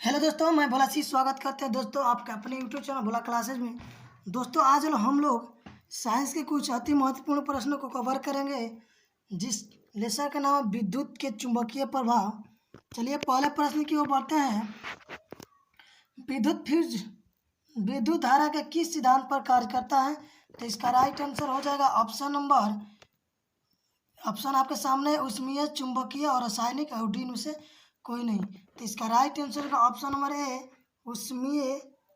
Hello दोस्तों, मैं भोला सी स्वागत करते हैं दोस्तों आपके अपने यूट्यूब चैनल भोला क्लासेज में। दोस्तों आज हम लोग साइंस के कुछ अति महत्वपूर्ण प्रश्नों को कवर करेंगे, जिस लेसन का नाम है विद्युत के चुंबकीय प्रभाव। चलिए पहले प्रश्न की ओर बढ़ते हैं। विद्युत धारा के किस सिद्धांत पर कार्य करता है? तो इसका राइट आंसर हो जाएगा ऑप्शन आपके सामने, ऊष्मीय, चुंबकीय और रासायनिक। और डी में से कोई नहीं। तो इसका राइट आंसर का ऑप्शन नंबर ए, ऊष्मीय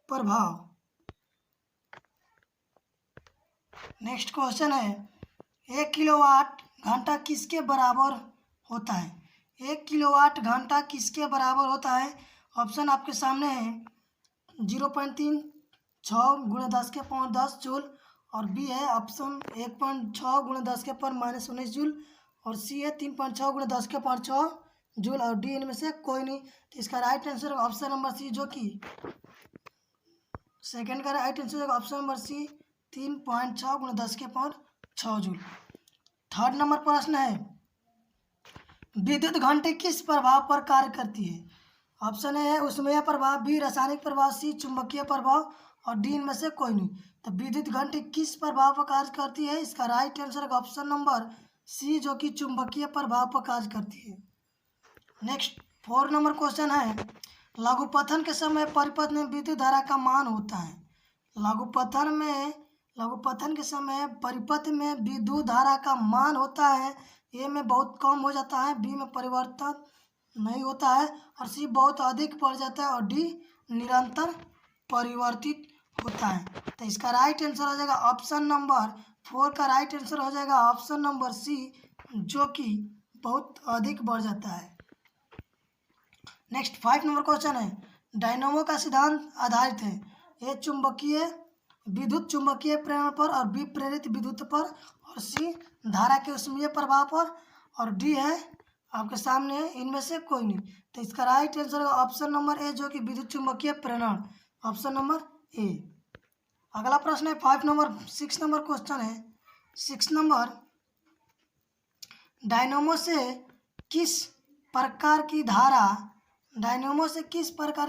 प्रभाव। नेक्स्ट क्वेश्चन है, 1 किलोवाट घंटा किसके बराबर होता है? 1 किलोवाट घंटा किसके बराबर होता है? ऑप्शन आपके सामने है 0.36 × 10⁻10 जूल, और बी है ऑप्शन 1.6 × 10⁻−19 जूल, और सी है 3.6 × 10⁻6 जूल, और डी इनमें से कोई नहीं। तो इसका right answer option number C, जो कि सेकंड का right answer option number C, 3.6 × 10⁻6 joule. Third number प्रश्न है, विद्युत घंटे किस प्रभाव पर कार्य करती है? ऑप्शन ए है ऊष्मीय प्रभाव, बी रासायनिक प्रभाव, सी चुंबकीय प्रभाव, और डी इनमें से कोई नहीं। तो विद्युत घंटे किस प्रभाव पर कार्य करती है? इसका right answer option number C, जो कि चुंबकीय प्रभाव पर कार्य करती है। नेक्स्ट 4 नंबर क्वेश्चन है, लघुपथन के समय परिपथ में विद्युत धारा का मान होता है। लघुपथन के समय परिपथ में विद्युत धारा का मान होता है। ए में बहुत कम हो जाता है, बी में परिवर्तन नहीं होता है, और सी बहुत अधिक बढ़ जाता है, और डी निरंतर परिवर्तित होता है। तो इसका राइट आंसर हो जाएगा ऑप्शन नंबर 4 का राइट आंसर हो जाएगा ऑप्शन नंबर सी, जो कि बहुत अधिक बढ़ जाता है। नेक्स्ट 5 नंबर क्वेश्चन है, डायनामो का सिद्धांत आधारित है। ए विद्युत चुंबकीय प्रेरण पर, और बी प्रेरित विद्युत पर, और सी धारा के ऊष्मीय प्रभाव पर, और डी है आपके सामने इनमें से कोई नहीं। तो इसका right answer option number A, जो कि विद्युत चुंबकीय प्रेरण, ऑप्शन नंबर ए। अगला प्रश्न है 6 नंबर क्वेश्चन है। 6 नंबर, डायनामो से किस प्रकार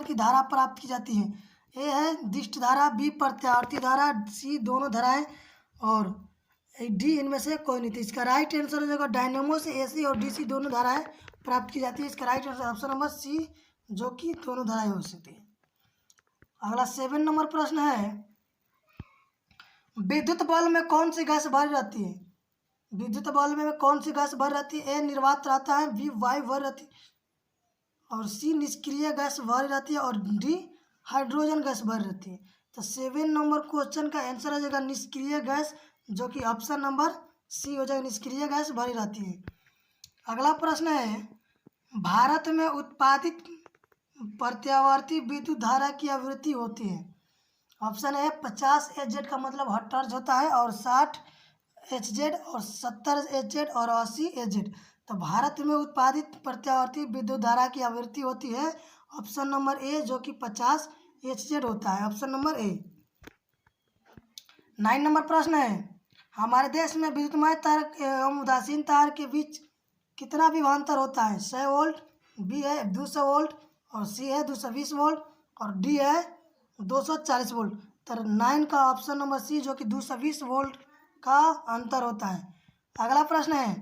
की धारा प्राप्त की जाती है? ए है दिष्ट धारा, बी प्रत्यावर्ती धारा, सी दोनों धाराएं, और डी इनमें से कोई नहीं थी। इसका राइट आंसर हो जाएगा डायनामो से एसी और डीसी दोनों धाराएं प्राप्त की जाती है। इसका right answer option number C, जो कि दोनों धाराएं हो सकती है। अगला 7 नंबर प्रश्न है, विद्युत बल्ब में कौन सी गैस भरी रहती है? विद्युत बल्ब में कौन सी गैस भरी रहती है? ए निर्वात रहता है, बी वायु भरी रहती है, और सी निष्क्रिय गैस भरी रहती है, और डी हाइड्रोजन गैस भरी रहती है। तो 7 नंबर क्वेश्चन का आंसर हो जाएगा निष्क्रिय गैस, जो कि ऑप्शन नंबर सी हो जाएगा, निष्क्रिय गैस भरी रहती है। अगला प्रश्न है, भारत में उत्पादित प्रत्यावर्ती विद्युत धारा की आवृत्ति होती है। ऑप्शन है 50 Hz का मतलब हर्ट्ज होता है, और 60 Hz, और 70 Hz, और 80 Hz। तो भारत में उत्पादित प्रत्यावर्ती विद्युत धारा की आवृत्ति होती है ऑप्शन नंबर ए, जो कि 50 Hz होता है, ऑप्शन नंबर ए। 9 नंबर प्रश्न है, हमारे देश में विद्युतमय तार एवं उदासीन तार के बीच कितना विभवांतर होता है? 100 वोल्ट, बी है 200 वोल्ट, और सी है 220 वोल्ट, और डी है 240 वोल्ट। तो 9 का ऑप्शन नंबर सी, जो कि 220 वोल्ट का अंतर होता है। अगला प्रश्न है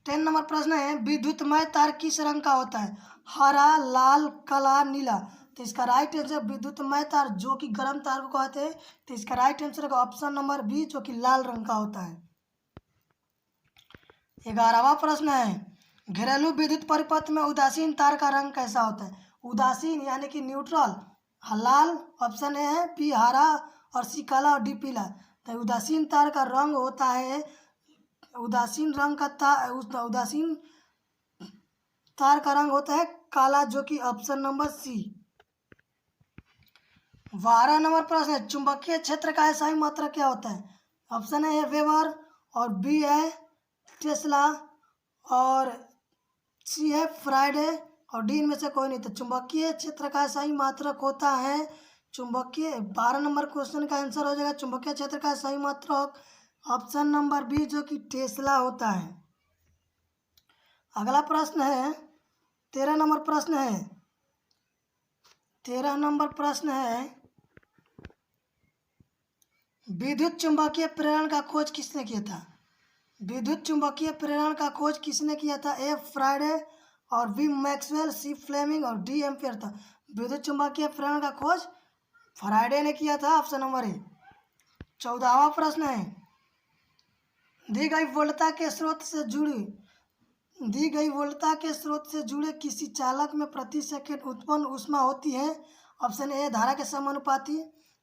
10 नंबर प्रश्न है, विद्युतमय तार किस रंग का होता है? हरा, लाल, काला, नीला। तो इसका राइट आंसर विद्युतमय तार, जो कि गर्म तार को कहते हैं। तो इसका राइट आंसर का ऑप्शन नंबर बी, जो कि लाल रंग का होता है। 11वां प्रश्न है, घरेलू विद्युत परिपथ में उदासीन तार का रंग कैसा होता है? उदासीन यानी कि न्यूट्रल, लाल ऑप्शन ए है, बी हरा, और सी काला, और डी पीला। तो उदासीन तार का रंग होता है, उदासीन तार का रंग होता है काला, जो कि ऑप्शन नंबर सी। 12 नंबर प्रश्न है, चुंबकीय क्षेत्र का SI मात्रक क्या होता है? ऑप्शन ए है वेबर, और बी है टेस्ला, और सी है फ्राइडे, और डी इनमें से कोई नहीं। तो चुंबकीय क्षेत्र का SI मात्रक होता है 12 नंबर क्वेश्चन का आंसर हो जाएगा चुंबकीय क्षेत्र का SI मात्रक ऑप्शन नंबर बी, जो कि टेस्ला होता है। अगला प्रश्न है 13 नंबर प्रश्न है, 13 नंबर प्रश्न है, विद्युत चुंबकीय प्रेरण का खोज किसने किया था? विद्युत चुंबकीय प्रेरण का खोज किसने किया था? ए फ्राइडे और बी मैक्सवेल, सी फ्लेमिंग और डी एम्पियर था। विद्युत चुंबकीय प्रेरण का खोज फ्राइडे ने किया था, ऑप्शन नंबर ए। 14वां प्रश्न है, दी गई वोल्टता के स्रोत से जुड़े किसी चालक में प्रति सेकंड उत्पन्न ऊष्मा होती है। ऑप्शन ए धारा के समानुपाती,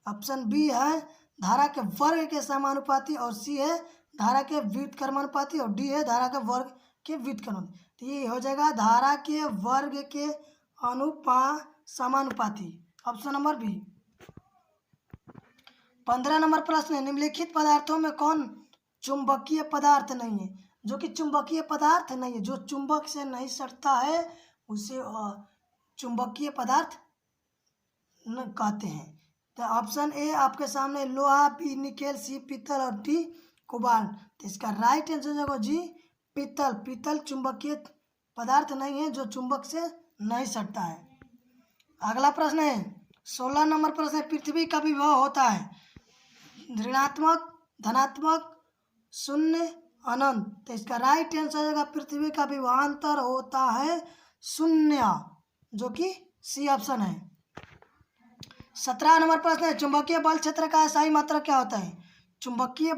ऑप्शन बी है धारा के वर्ग के समानुपाती, और सी है धारा के व्युत्क्रमानुपाती, और डी है धारा के वर्ग के व्युत्क्रमानुपाती। तो ये हो जाएगा धारा के वर्ग के समानुपाती, ऑप्शन नंबर बी। 15 नंबर प्रश्न है, निम्नलिखित पदार्थों में कौन चुंबकीय पदार्थ नहीं है? जो कि चुंबकीय पदार्थ नहीं है, जो चुंबक से नहीं सटता है, उसे चुंबकीय पदार्थ कहते हैं। तो ऑप्शन ए आपके सामने लोहा, बी निकेल, सी पीतल और डी कोबाल्ट। तो इसका राइट आंसर हो जाएगा जी पीतल। पीतल चुंबकीय पदार्थ नहीं है, जो चुंबक से नहीं सटता है। अगला प्रश्न है, 16 नंबर प्रश्न है, पृथ्वी का विभव होता है ऋणात्मक, धनात्मक, शून्य, अनंत। तो इसका राइट आंसर हो जाएगा पृथ्वी का विभवांतर होता है शून्य, जो कि सी ऑप्शन है। 17 नंबर प्रश्न है, चुंबकीय बल क्षेत्र का स्थायी मात्रा क्या होता है? चुंबकीय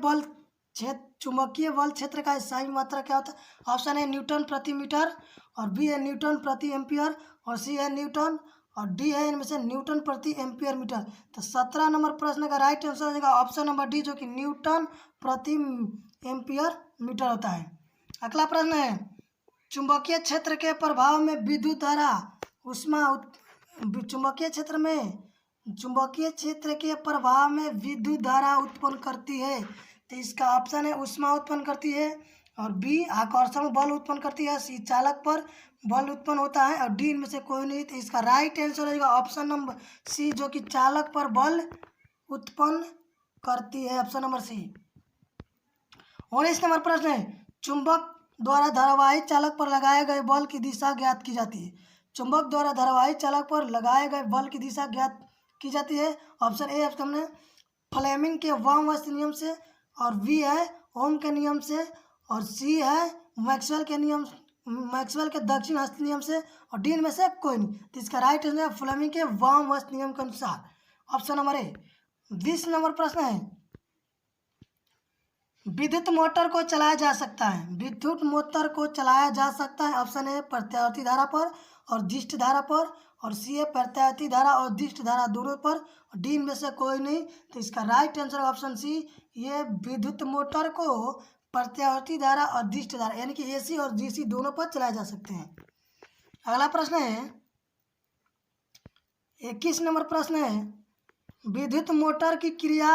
बल क्षेत्र का स्थायी मात्रा क्या होता है? ऑप्शन ए न्यूटन प्रति मीटर, और बी है न्यूटन प्रति एम्पियर, और सी है न्यूटन, और डी है इनमें से न्यूटन प्रति एम्पियर मीटर। तो 17 नंबर प्रश्न का राइट आंसर हो जाएगा ऑप्शन नंबर डी, जो कि न्यूटन प्रति एम्पियर मीटर होता है। अगला प्रश्न है, चुंबकीय क्षेत्र के प्रभाव में विद्युत धारा ऊष्मा चुंबकीय क्षेत्र के प्रभाव में विद्युत धारा उत्पन्न करती है। तो इसका ऑप्शन है ऊष्मा उत्पन्न करती है, और बी आकर्षण बल उत्पन्न करती है, सी चालक पर बल उत्पन्न होता है, और डी इनमें से कोई नहीं। तो इसका राइट आंसर हो जाएगा ऑप्शन नंबर सी, जो कि चालक पर बल उत्पन्न करती है, ऑप्शन नंबर सी। 19 नंबर प्रश्न है, चुंबक द्वारा धारावाही चालक पर लगाए गए बल की दिशा ज्ञात की जाती है। चुंबक द्वारा धारावाही चालक पर लगाए गए बल की दिशा ज्ञात की जाती है। ऑप्शन ए ऑप्शन में फ्लेमिंग के वामवस्त नियम से, और बी है ओम के नियम से, और सी है मैक्सवेल के दक्षिण हस्त नियम से, और डी में से कोई नहीं। तो इसका राइट आंसर है फ्लेमिंग के वामवस्त नियम के अनुसार, ऑप्शन नंबर ए। 20 नंबर प्रश्न है, विद्युत मोटर को चलाया जा सकता है। विद्युत मोटर को चलाया जा सकता है, ऑप्शन ए प्रत्यावर्ती धारा पर और दिष्ट धारा पर, और सी है प्रत्यावर्ती धारा और दिष्ट धारा दोनों पर, और डी में से कोई नहीं। तो इसका राइट आंसर ऑप्शन सी, ये विद्युत मोटर को प्रत्यावर्ती धारा और दिष्ट धारा यानी कि एसी और डीसी दोनों पर चलाए जा सकते हैं। अगला प्रश्न है, 21 नंबर प्रश्न है, विद्युत मोटर की क्रिया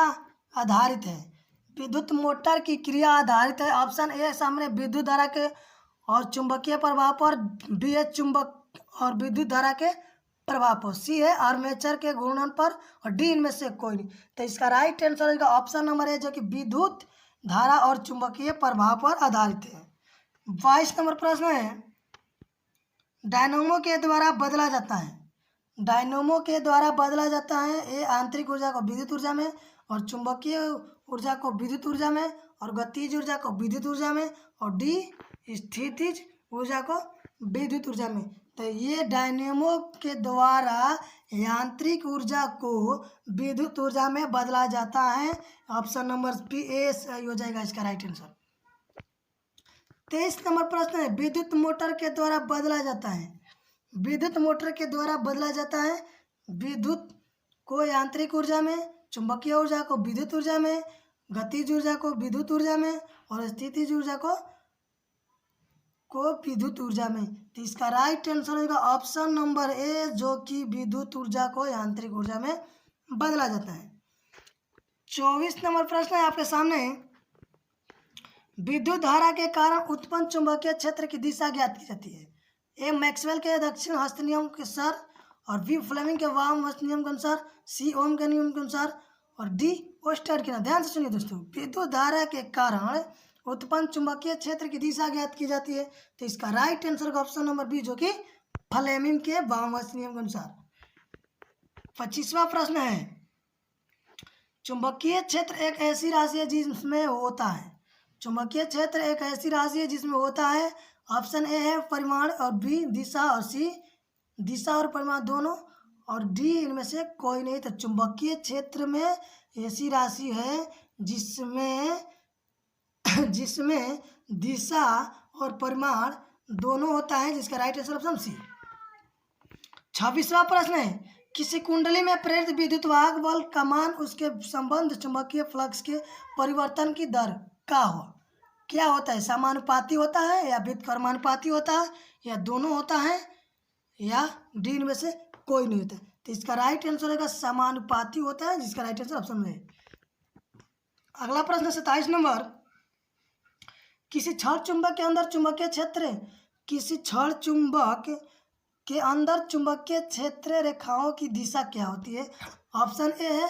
आधारित है। विद्युत मोटर की क्रिया आधारित है। ऑप्शन ए सामने विद्युत धारा के और चुंबकीय प्रभाव पर, बी है चुंबक और विद्युत धारा के प्रभाव पर, सी है आर्मेचर के घूर्णन पर, और डी इनमें से कोई नहीं। तो इसका राइट आंसर होगा ऑप्शन नंबर ए, जो कि विद्युत धारा और चुंबकीय प्रभाव पर आधारित है। 22 नंबर प्रश्न है, डायनोमो के द्वारा बदला जाता है। डायनोमो के द्वारा बदला जाता है, ए आंतरिक ऊर्जा को विद्युत ऊर्जा में, और चुंबकीय ऊर्जा को विद्युत ऊर्जा में, और गतिज ऊर्जा को विद्युत ऊर्जा में, और डी स्थितिज ऊर्जा को विद्युत ऊर्जा में। तो ये डायनेमो के द्वारा यांत्रिक ऊर्जा को विद्युत ऊर्जा में बदला जाता है, ऑप्शन नंबर बी ए हो जाएगा इसका राइट आंसर। 23 नंबर प्रश्न है, विद्युत मोटर के द्वारा बदला जाता है। विद्युत मोटर के द्वारा बदला जाता है विद्युत को यांत्रिक ऊर्जा में, चुंबकीय ऊर्जा को विद्युत ऊर्जा में, गतिज ऊर्जा को विद्युत ऊर्जा में, और स्थितिज ऊर्जा को विद्युत ऊर्जा में। तो इसका राइट आंसर होगा ऑप्शन नंबर ए, जो कि विद्युत ऊर्जा को यांत्रिक ऊर्जा में बदला जाता है। 24 नंबर प्रश्न है आपके सामने, विद्युत धारा के कारण उत्पन्न चुंबकीय क्षेत्र की दिशा ज्ञात की जाती है। ए मैक्सवेल के दक्षिण हस्त नियम के अनुसार, और बी फ्लेमिंग के वाम हस्त नियम के अनुसार, सी ओम के नियम के अनुसार, और डी ओस्टेड के। ध्यान से सुनिए दोस्तों, विद्युत धारा के कारण उत्पन्न चुंबकीय क्षेत्र की दिशा ज्ञात की जाती है। तो इसका राइट आंसर का ऑप्शन नंबर बी, जो कि फ्लेमिंग के वाम हस्त नियम के अनुसार। 25वां प्रश्न है, चुंबकीय क्षेत्र एक ऐसी राशि है जिसमें होता है। चुंबकीय क्षेत्र एक ऐसी राशि है जिसमें होता है। ऑप्शन ए है परिमाण, और बी दिशा, और सी दिशा और परिमाण दोनों, और डी इनमें से कोई नहीं। तो चुंबकीय क्षेत्र में ऐसी राशि है जिसमें जिसमें दिशा और परिमाण दोनों होता है, जिसका राइट आंसर ऑप्शन सी। 26वां प्रश्न है, किसी कुंडली में प्रेरित विद्युत वाहक बल का मान उसके संबंध चुंबकीय फ्लक्स के परिवर्तन की दर क्या होता है? समानुपाती होता है, या व्युत्क्रमानुपाती होता है, या दोनों होता है, या डी इनमें से कोई नहीं होता है। तो इसका राइट आंसर होगा समानुपाती होता है, जिसका राइट आंसर ऑप्शन में है। अगला प्रश्न 27 नंबर, किसी छड़ चुंबक के अंदर चुंबकीय क्षेत्र किसी छड़ चुंबक के अंदर चुंबकीय क्षेत्र रेखाओं की दिशा क्या होती है? ऑप्शन ए है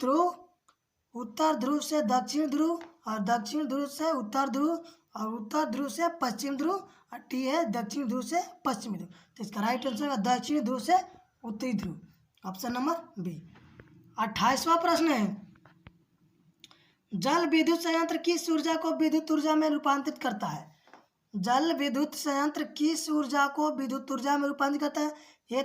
ध्रुव, उत्तर ध्रुव से दक्षिण ध्रुव, और दक्षिण ध्रुव से उत्तर ध्रुव, और उत्तर ध्रुव से पश्चिम ध्रुव, और टी है दक्षिण ध्रुव से पश्चिमी ध्रुव। तो इसका राइट आंसर है दक्षिण ध्रुव से उत्तरी ध्रुव, ऑप्शन नंबर बी। 28वां प्रश्न है, जल विद्युत संयंत्र किस ऊर्जा को विद्युत ऊर्जा में रूपांतरित करता है? जल विद्युत संयंत्र किस ऊर्जा को विद्युत ऊर्जा में रूपांतरित करता है? ए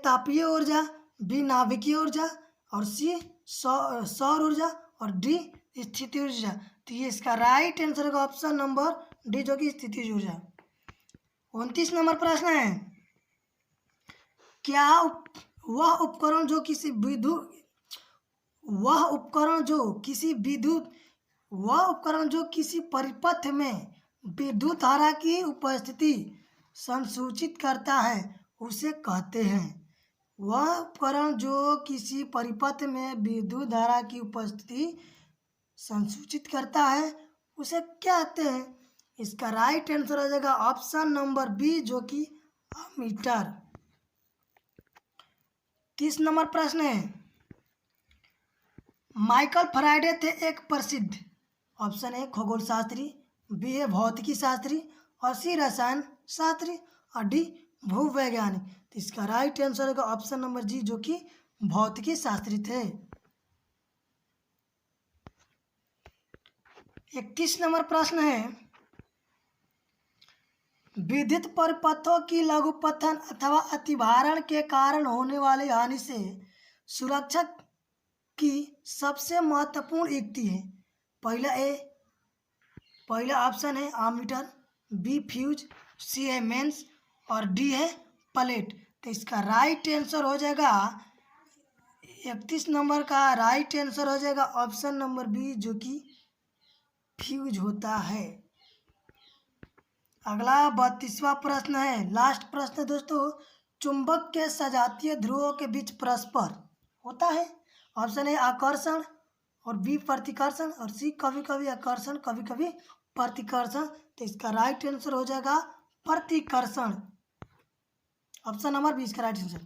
तापीय ऊर्जा, बी नाभिकीय ऊर्जा, और सी सौर ऊर्जा, और डी स्थितिज ऊर्जा। तो ये इसका राइट आंसर होगा ऑप्शन नंबर डी, जो कि स्थितिज ऊर्जा। 29 नंबर प्रश्न है, क्या वह उपकरण जो किसी परिपथ में विद्युत धारा की उपस्थिति संसूचित करता है उसे कहते हैं? वह उपकरण जो किसी परिपथ में विद्युत धारा की उपस्थिति संसूचित करता है उसे क्या कहते हैं? इसका राइट आंसर हो जाएगा ऑप्शन नंबर बी, जो कि अमीटर। 30 नंबर प्रश्न है, माइकल फैराडे थे एक प्रसिद्ध, ऑप्शन ए खगोल शास्त्री, बी है भौतिकी शास्त्री, और सी रसायन शास्त्री, और डी भूवैज्ञानिक। तो इसका राइट आंसर होगा ऑप्शन नंबर जी, जो कि भौतिकी शास्त्री थे। 31 नंबर प्रश्न है, विद्युत परिपथों की लघुपथन अथवा अतिभारण के कारण होने वाली हानि से सुरक्षा की सबसे महत्वपूर्ण युक्ति है। पहला ऑप्शन है आमीटर, बी फ्यूज, सी है मेंस, और डी है प्लेट। तो इसका राइट आंसर हो जाएगा 31 नंबर का राइट आंसर हो जाएगा ऑप्शन नंबर बी, जो कि फ्यूज होता है। अगला 32वां प्रश्न है, लास्ट प्रश्न दोस्तों, चुंबक के सजातीय ध्रुवों के बीच परस्पर होता है। ऑप्शन ए आकर्षण, और बी प्रतिकर्षण, और सी कभी कभी आकर्षण कभी कभी प्रतिकर्षण। तो इसका राइट आंसर हो जाएगा प्रतिकर्षण, ऑप्शन नंबर बी इसका राइट आंसर।